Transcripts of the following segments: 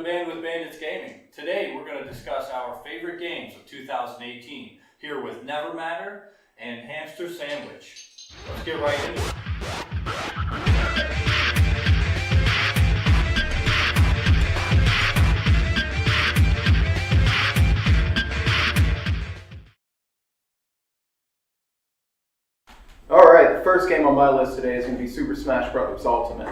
Band with Bandits Gaming. Today we're going to discuss our favorite games of 2018, here with Never Matter and Hamster Sandwich. Let's get right into it. Alright, the first game on my list today is going to be Super Smash Bros. Ultimate.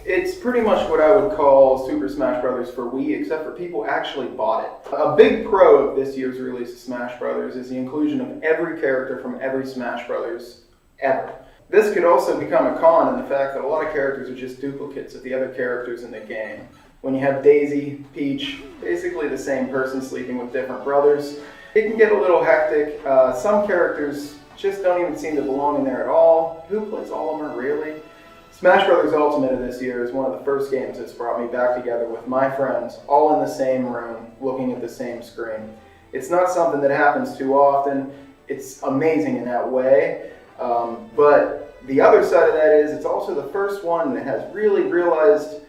It's pretty much what I would call Super Smash Bros. For Wii, except for people actually bought it. A big pro of this year's release of Smash Bros. Is the inclusion of every character from every Smash Bros. Ever. This could also become a con in the fact that a lot of characters are just duplicates of the other characters in the game. When you have Daisy, Peach, basically the same person sleeping with different brothers, it can get a little hectic. Some characters just don't even seem to belong in there at all. Who plays all of them really? Smash Bros. Ultimate of this year is one of the first games that's brought me back together with my friends, all in the same room, looking at the same screen. It's not something that happens too often. It's amazing in that way. But the other side of that is it's also the first one that has really realized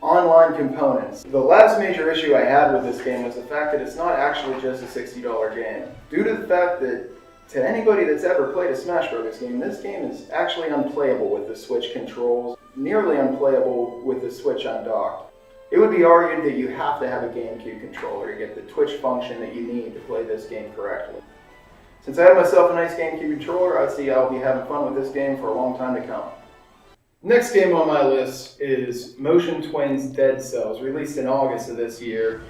online components. The last major issue I had with this game was the fact that it's not actually just a $60 game. Due to the fact that to anybody that's ever played a Smash Bros. Game, this game is actually unplayable with the Switch controls, nearly unplayable with the Switch undocked. It would be argued that you have to have a GameCube controller to get the Twitch function that you need to play this game correctly. Since I have myself a nice GameCube controller, I see I'll be having fun with this game for a long time to come. Next game on my list is Motion Twin's Dead Cells, released in August of this year.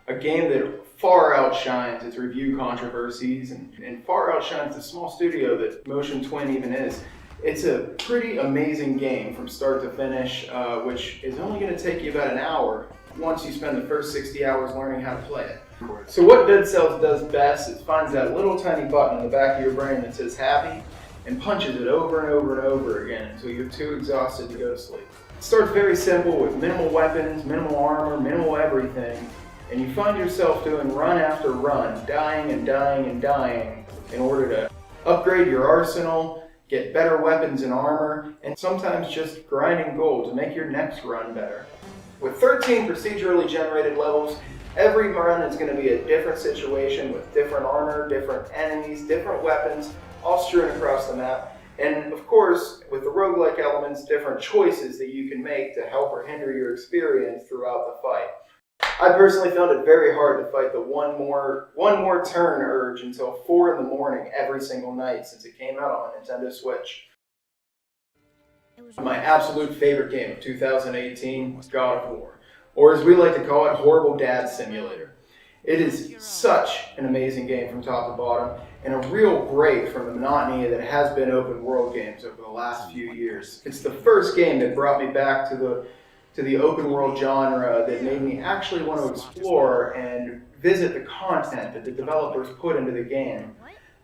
A game that far outshines its review controversies and far outshines the small studio that Motion Twin even is. It's a pretty amazing game from start to finish, which is only going to take you about an hour once you spend the first 60 hours learning how to play it. So what Dead Cells does best is finds that little tiny button in the back of your brain that says happy and punches it over and over and over again until you're too exhausted to go to sleep. It starts very simple with minimal weapons, minimal armor, minimal everything. And you find yourself doing run after run, dying and dying and dying in order to upgrade your arsenal, get better weapons and armor, and sometimes just grinding gold to make your next run better. With 13 procedurally generated levels, every run is going to be a different situation with different armor, different enemies, different weapons, all strewn across the map. And of course, with the roguelike elements, different choices that you can make to help or hinder your experience throughout the fight. I personally found it very hard to fight the one more turn urge until 4 in the morning every single night since it came out on the Nintendo Switch. My absolute favorite game of 2018 was God of War, or as we like to call it, Horrible Dad Simulator. It is such an amazing game from top to bottom, and a real break from the monotony that has been open world games over the last few years. It's the first game that brought me back to the open world genre that made me actually want to explore and visit the content that the developers put into the game.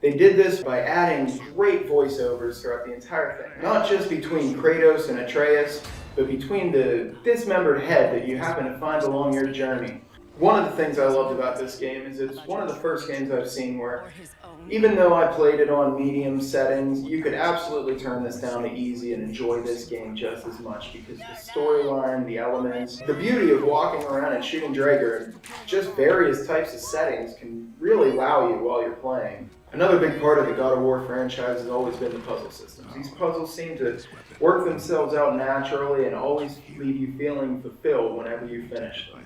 They did this by adding great voiceovers throughout the entire thing. Not just between Kratos and Atreus, but between the dismembered head that you happen to find along your journey. One of the things I loved about this game is it's one of the first games I've seen where, even though I played it on medium settings, you could absolutely turn this down to easy and enjoy this game just as much because the storyline, the elements, the beauty of walking around and shooting Drager in just various types of settings can really wow you while you're playing. Another big part of the God of War franchise has always been the puzzle systems. These puzzles seem to work themselves out naturally and always leave you feeling fulfilled whenever you finish them.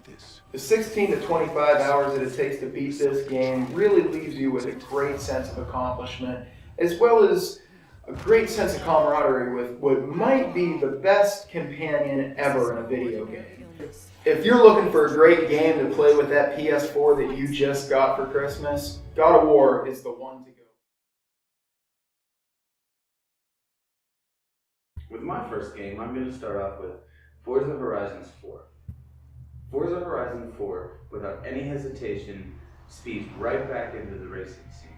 The 16 to 25 hours that it takes to beat this game really leaves you with a great sense of accomplishment, as well as a great sense of camaraderie with what might be the best companion ever in a video game. If you're looking for a great game to play with that PS4 that you just got for Christmas, God of War is the one to go. With my first game, I'm going to start off with Forza Horizon 4. Forza Horizon 4, without any hesitation, speeds right back into the racing scene.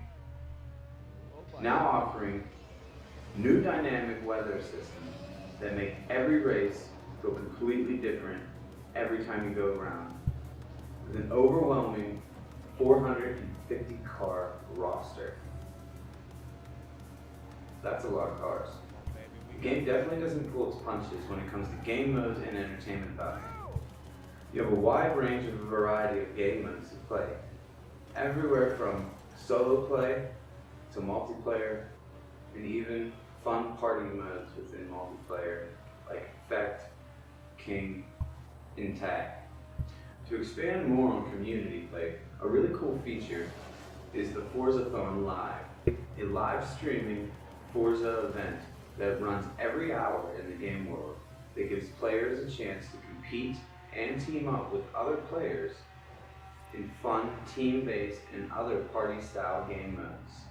Now offering new dynamic weather systems that make every race go completely different every time you go around, with an overwhelming 450 car roster. That's a lot of cars. The game definitely doesn't pull its punches when it comes to game modes and entertainment value. You have a wide range of variety of game modes to play, everywhere from solo play to multiplayer, and even fun party modes within multiplayer, like Effect, King, and Tag. To expand more on community play, a really cool feature is the Forzathon Live, a live streaming Forza event that runs every hour in the game world that gives players a chance to compete and team up with other players in fun, team-based, and other party-style game modes.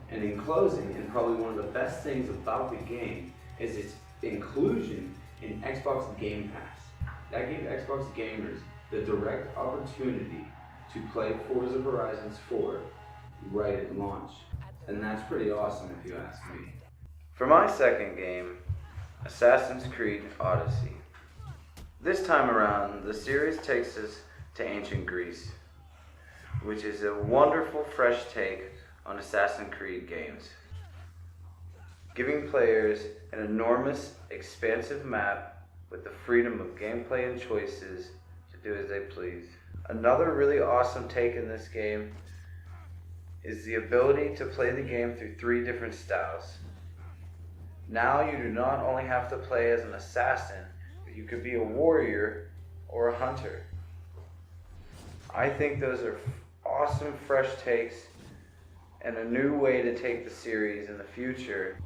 And in closing, and probably one of the best things about the game, is its inclusion in Xbox Game Pass. That gave Xbox gamers the direct opportunity to play Forza Horizons 4 right at launch. And that's pretty awesome if you ask me. For my second game, Assassin's Creed Odyssey. This time around, the series takes us to ancient Greece, which is a wonderful fresh take on Assassin's Creed games, giving players an enormous, expansive map with the freedom of gameplay and choices to do as they please. Another really awesome take in this game is the ability to play the game through 3 different styles. Now you do not only have to play as an assassin, but you could be a warrior or a hunter. I think those are awesome fresh takes and a new way to take the series in the future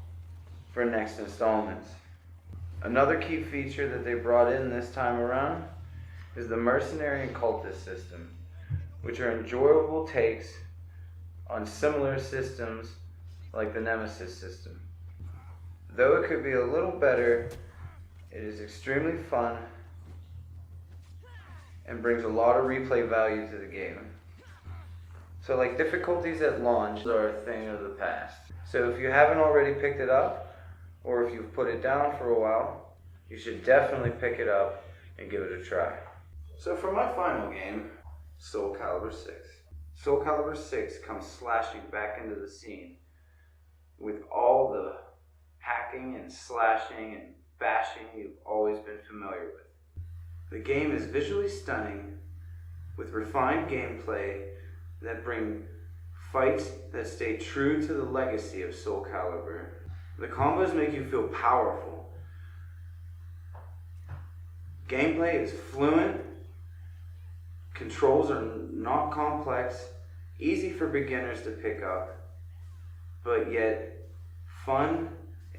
for next installments. Another key feature that they brought in this time around is the mercenary and cultist system, which are enjoyable takes on similar systems like the Nemesis system. Though it could be a little better, it is extremely fun and brings a lot of replay value to the game. So like difficulties at launch are a thing of the past. So if you haven't already picked it up, or if you've put it down for a while, you should definitely pick it up and give it a try. So for my final game, Soul Calibur 6. Soul Calibur 6 comes slashing back into the scene with all the hacking and slashing and bashing you've always been familiar with. The game is visually stunning with refined gameplay that bring fights that stay true to the legacy of Soul Calibur. The combos make you feel powerful. Gameplay is fluent, controls are not complex, easy for beginners to pick up, but yet fun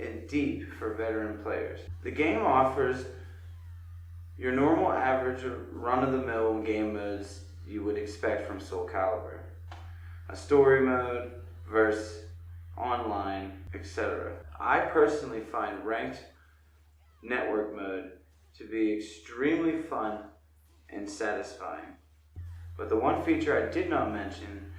and deep for veteran players. The game offers your normal average run-of-the-mill game modes you would expect from Soul Calibur. A story mode, verse, online, etc. I personally find ranked network mode to be extremely fun and satisfying. But the one feature I did not mention,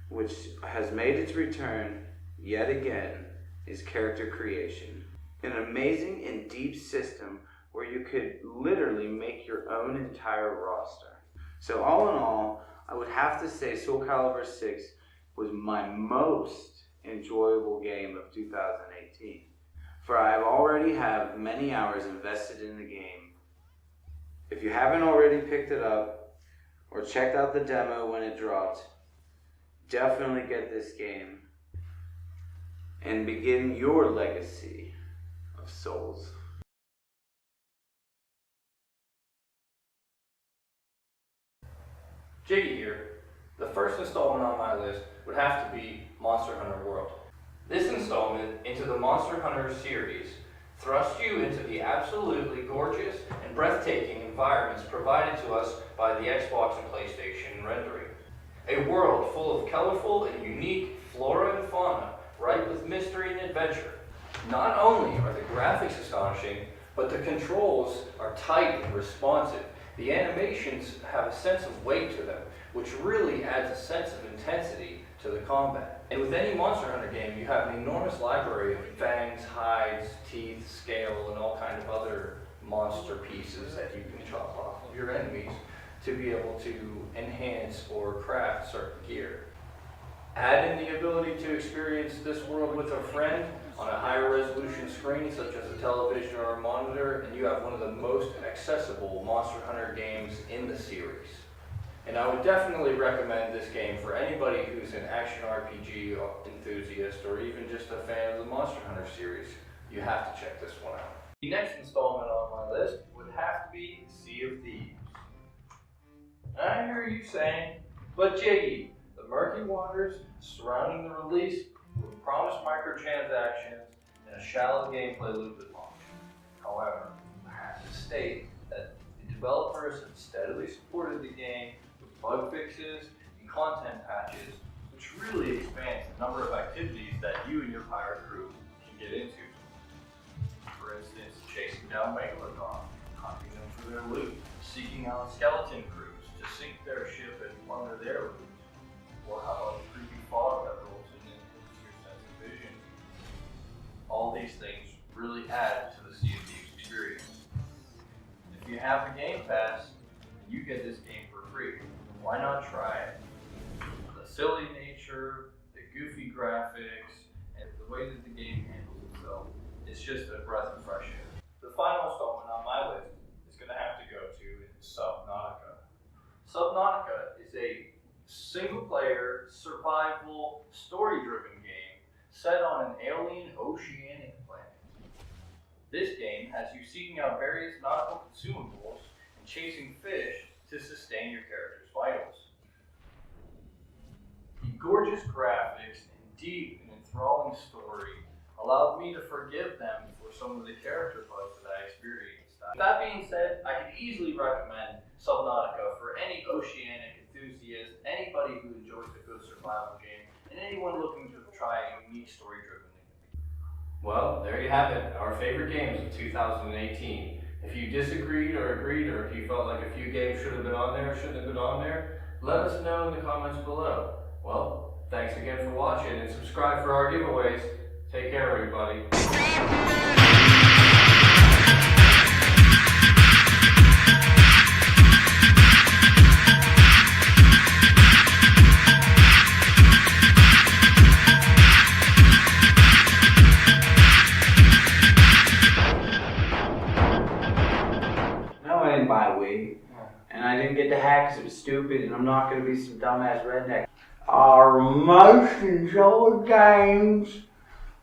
which has made its return yet again, is character creation. An amazing and deep system where you could literally make your own entire roster. So all in all, I would have to say Soul Calibur 6 was my most enjoyable game of 2018. For I already have many hours invested in the game. If you haven't already picked it up or checked out the demo when it dropped, definitely get this game and begin your legacy of souls. Jiggy here. The first installment on my list would have to be Monster Hunter World. This installment into the Monster Hunter series thrusts you into the absolutely gorgeous and breathtaking environments provided to us by the Xbox and PlayStation rendering. A world full of colorful and unique flora and fauna, ripe with mystery and adventure. Not only are the graphics astonishing, but the controls are tight and responsive. The animations have a sense of weight to them, which really adds a sense of intensity to the combat. And with any Monster Hunter game, you have an enormous library of fangs, hides, teeth, scale, and all kinds of other monster pieces that you can chop off of your enemies to be able to enhance or craft certain gear. Add in the ability to experience this world with a friend on a higher resolution screen such as a television or a monitor, and you have one of the most accessible Monster Hunter games in the series. And I would definitely recommend this game for anybody who's an action RPG enthusiast or even just a fan of the Monster Hunter series. You have to check this one out. The next installment on my list would have to be Sea of Thieves. I hear you saying, but Jiggy, the murky waters surrounding the release with promised microtransactions and a shallow gameplay loop at launch. However, I have to state that the developers have steadily supported the game with bug fixes and content patches, which really expands the number of activities that you and your pirate crew can get into. For instance, chasing down Megalodon, hunting them for their loot, seeking out skeleton crews to sink their ship and plunder their loot, or how about the creepy fog that rolls in and hits your sense of vision. All these things really add to the Sea of Thieves experience. If you have the Game Pass, you get this game for free. Why not try it? The silly nature, the goofy graphics, and the way that the game handles itself, it's just a breath of fresh air. The final installment on my list is going to have to go to Subnautica. Subnautica is a single-player, survival, story-driven game set on an alien oceanic planet. This game has you seeking out various nautical consumables and chasing fish to sustain your character's vitals. The gorgeous graphics and deep and enthralling story allowed me to forgive them for some of the character bugs that I experienced. With that being said, I could easily recommend Subnautica for any oceanic enthusiast, anybody who enjoys a good survival game, and anyone looking to try a unique story-driven game. Well, there you have it, our favorite games of 2018. If you disagreed or agreed, or if you felt like a few games should have been on there or shouldn't have been on there, let us know in the comments below. Well, thanks again for watching, and subscribe for our giveaways. Take care, everybody. By week, and I didn't get to hack because it was stupid, and I'm not going to be some dumbass redneck. Our most enjoyed games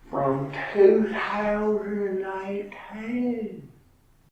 from 2018.